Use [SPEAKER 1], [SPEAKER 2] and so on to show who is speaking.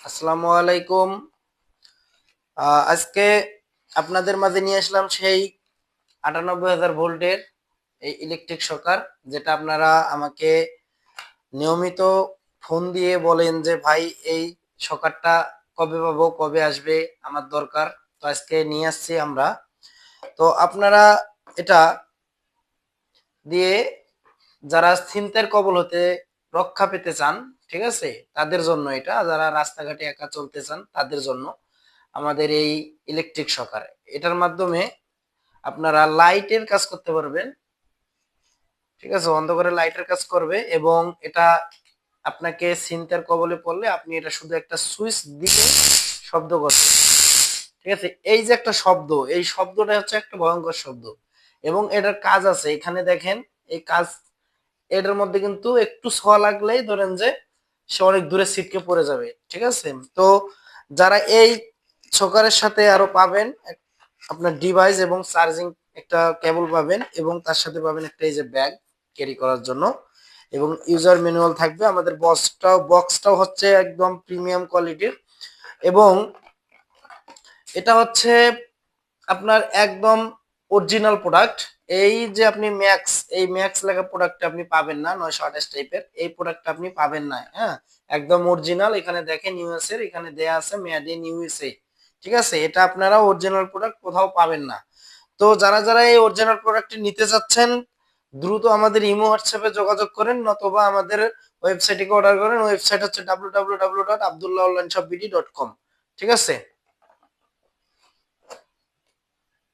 [SPEAKER 1] আসসালামু আলাইকুম। আজকে আপনাদের মাঝে নিয়ে আসলাম সেই ৯৮,০০০ ভোল্টের এই ইলেকট্রিক শকার, যেটা আপনারা আমাকে নিয়মিত ফোন দিয়ে বলেন যে ভাই এই শকারটা কবে পাবো, কবে আসবে, আমার দরকার। তো আজকে নিয়ে আসছি আমরা। তো আপনারা এটা দিয়ে যারা ছিনতাইয়ের কবল হতে রক্ষা পেতে চান, ঠিক আছে, তাদের জন্য এটা, যারা রাস্তাঘাটে একা চলতে চান তাদের জন্য আমাদের এই ইলেকট্রিক শকার। এটার মাধ্যমে আপনারা লাইটের কাজ করতে পারবেন, ঠিক আছে, অন্ধকারে লাইটের কাজ করবে। এবং এটা আপনাকে ছিনতাইয়ের কবলে পড়লে আপনি এটা শুধু একটা সুইচ দিলে শব্দ করবে, ঠিক আছে। এই যে একটা শব্দ, এই শব্দটা হচ্ছে একটা ভয়ঙ্কর শব্দ। এবং এটার কাজ আছে, এখানে দেখেন এই কাজ। এটার মধ্যে কিন্তু একটু ছোঁয়া লাগলেই ধরেন যে সে অনেক দূরে ছিটকে পড়ে যাবে, ঠিক আছে। তো যারা এই ছকারের সাথে আরো পাবেন আপনার ডিভাইস এবং চার্জিং একটা কেবল পাবেন, এবং তার সাথে পাবেন একটা এই যে ব্যাগ ক্যারি করার জন্য, এবং ইউজার ম্যানুয়াল থাকবে। আমাদের বক্সটাও হচ্ছে একদম প্রিমিয়াম কোয়ালিটির। এবং এটা হচ্ছে আপনার একদম অরিজিনাল প্রোডাক্ট। এই যে আপনি ম্যাক্স, এই ম্যাক্স লেখা প্রোডাক্টটা আপনি পাবেন না, 928 টাইপের এই প্রোডাক্টটা আপনি পাবেন না। হ্যাঁ, একদম অরিজিনাল। এখানে দেখেন ইউএস এর, এখানে দেয়া আছে মেড ইন ইউএসএ, ঠিক আছে। এটা আপনারা অরিজিনাল প্রোডাক্ট কোথাও পাবেন না। তো যারা যারা এই অরিজিনাল প্রোডাক্টটি নিতে চাচ্ছেন, দ্রুত আমাদের ইমো হোয়াটসঅ্যাপে যোগাযোগ করেন, নতুবা আমাদের ওয়েবসাইটে অর্ডার করেন। ওয়েবসাইট হচ্ছে www.abdullaonlineshopbd.com, ঠিক আছে।